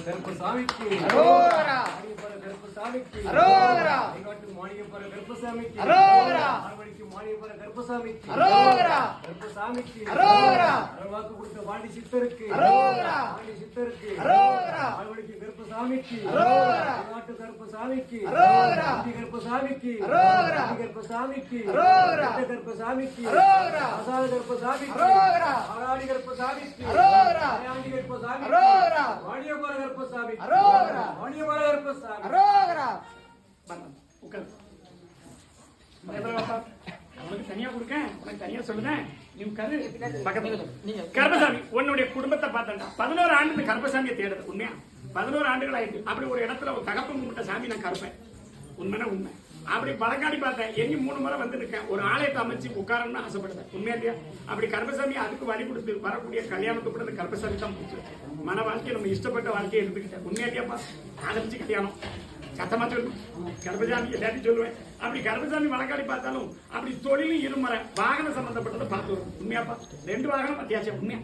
கருப்பசாமிக்கு அரோகரா. கருப்பசாமிக்கு அரோகரா. மாணியப்பர கருப்பசாமிக்கு அரோகரா. ஆர்வடிக்கு மாணியப்பர கருப்பசாமிக்கு அரோகரா. கருப்பசாமிக்கு அரோகரா. வாக்கு கொடுத்த பாண்டி சித்தருக்கு அரோகரா. பாண்டி சித்தருக்கு அரோகரா. ஆர்வடிக்கு கருப்பசாமிக்கு அரோகரா. நாட்டு கருப்பசாமிக்கு அரோகரா. கருப்பசாமிக்கு அரோகரா. கருப்பசாமிக்கு அரோகரா. கருப்பசாமிக்கு அரோகரா. ஆசாத கருப்பசாமிக்கு அரோகரா. ஆராடி கருப்பசாமிக்கு அரோகரா. ஆயாண்டி கருப்பசாமிக்கு அரோகரா. மாணியப்பர கருப்பசாமிக்கு அரோகரா. மாணியப்பர கருப்பசாமி அரோகரா. உனக்கு தனியா கொடுக்கேன், உனக்கு தனியா சொல்லுதேன். நீ கரு கருப்பசாமி உன்னுடைய குடும்பத்தை பார்த்தா 11 ஆண்டு இந்த கருப்பசாமியை தேடுது. உண்மையா 11 ஆண்டுகள் ஆயிட்டு. அப்படி ஒரு இடத்துல ஒரு தகப்ப கும்பிட்ட சாமி நான் கருப்பேன். உண்மைனா உண்மை. அப்படி பழங்காடி பார்த்தேன். எங்க 3 முறை வந்து இருக்கேன். ஒரு ஆலயத்தை அமைச்சு உட்காரணும்னு ஆசைப்படுறேன். உண்மையா இல்லையா? அப்படி கருப்பசாமி அதுக்கு வழி கொடுத்து வரக்கூடிய கல்யாணத்துக்கு கூட கருப்பசாமி தான் பிடிச்சி மன வாழ்க்கையை நம்ம இஷ்டப்பட்ட வாழ்க்கையை எடுத்துக்கிட்டேன். உண்மையா இல்லையாப்பா? ஆரம்பிச்சு கல்யாணம் சத்தமா சொல்லு. கருப்பசாமி எல்லாத்தையும் சொல்லுவேன். அப்படி கருப்பசாமி வழக்காடி பார்த்தாலும் அப்படி தொழிலும் இருமுறை வாகனம் சம்பந்தப்பட்டதை பார்த்து வரும். உண்மையாப்பா? 2 வாகனம் அத்தியாவசியம். உண்மையா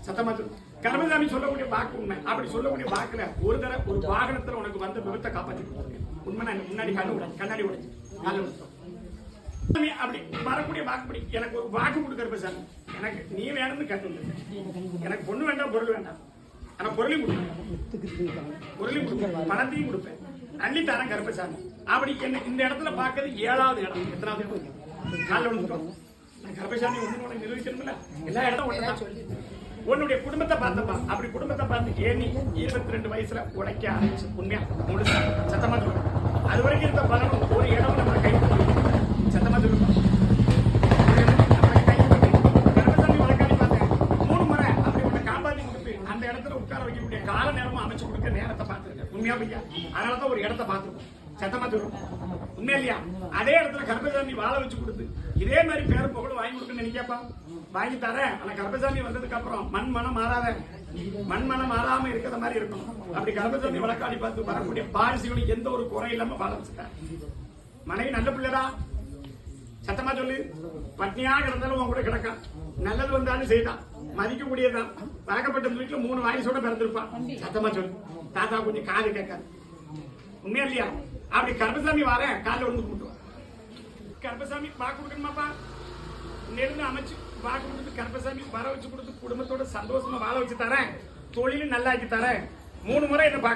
சத்தமா சொல்லு. கருப்பசாமி சொல்லக்கூடிய வாக்கு உண்மை. அப்படி சொல்லக்கூடிய வாக்குல ஒரு தடவை ஒரு வாகனத்துல உனக்கு வந்த விபத்தை காப்பாற்றி கொடுத்துருக்கேன். உண்மை. நான் முன்னாடி கண்ணாடி உடைச்சு அப்படி வரக்கூடிய வாக்குப்படி எனக்கு ஒரு வாக்கு கொடு கருப்பசாமி. எனக்கு நீ வேணும்னு கேட்டு எனக்கு பொண்ணு வேண்டாம், பொருள் வேண்டாம். ஆனா பொருளையும் கொடுப்பேன், பொருளையும் கொடுப்பேன், பணத்தையும் கொடுப்பேன், அள்ளித்தாரன் கருப்பசாமி. அப்படி என்ன இந்த இடத்துல பார்க்கறது 7வது இடம். எத்தனாவது இடம்? காலைல விழுந்துட்டோம். நான் கருப்பசாமி ஒண்ணு நிரூபிக்கணும்ல. எல்லா இடமும் ஒண்ணுதான். உன்னுடைய குடும்பத்தை பார்த்தப்பா. அப்படி குடும்பத்தை பார்த்து ஏனி 22 வயசுல உடைக்க ஆரம்பிச்சு. உண்மையா முழுசா சத்தமா சொல்லு. அது வரைக்கும் இருந்த பலனும் ஒரு இடம் நம்ம கை சத்தமா சொல்லு. கருப்பசாமி வழக்காடி பார்த்தேன் 3 முறை. அப்படி உன்னை காப்பாத்தி கொடுத்து அந்த இடத்துல உட்கார வைக்கக்கூடிய கால நேரமும் அமைச்சு கொடுக்க நேரத்தை பார்த்துருக்கேன். உண்மையா பையா? அதனாலதான் ஒரு இடத்தை பார்த்துருக்கோம். சத்தமா சொல்லும். உண்மையா இல்லையா? அதே இடத்துல கருப்பசாமி வாழ வச்சு கொடுத்து இதே மாதிரி பேரும் புகழும் வாங்கி கொடுக்குன்னு நினைக்கப்பா. வாங்கி தரேன். ஆனா கருப்பசாமி வந்ததுக்கு அப்புறம் மண் மனம் மாறாத, மண் மனம் மாறாம இருக்கிற மாதிரி இருக்கணும். அப்படி கருப்பசாமி வழக்காடி பார்த்து வரக்கூடிய பாரிசுகளும் எந்த ஒரு குறை இல்லாம வாழ வச்சுட்டேன். மனைவி நல்ல பிள்ளைடா. சத்தமா சொல்லு. பட்னியா கிடந்தாலும் உன் கூட கிடக்கான். நல்லது வந்தாலும் செய்தான். மதிக்கக்கூடியதான். வழக்கப்பட்ட வீட்டுல 3 வயசோட பிறந்திருப்பான். சத்தமா சொல்லு. தாத்தா கொஞ்சம் காது கேட்காது. உண்மையா இல்லையா? அப்படி கருப்பசாமி வரேன் காலில் வந்து கூட்டுவான். கருப்பசாமி வாக்கு கொடுக்கணுமாப்பா? நெருங்க அமைச்சு வாக்கு கொடுத்து கருப்பசாமி வர வச்சு கொடுத்து குடும்பத்தோட சந்தோஷமா வாழ வச்சு தரேன். தொழிலும் நல்லாக்கி தரேன். 3 முறை என்ன பார்க்க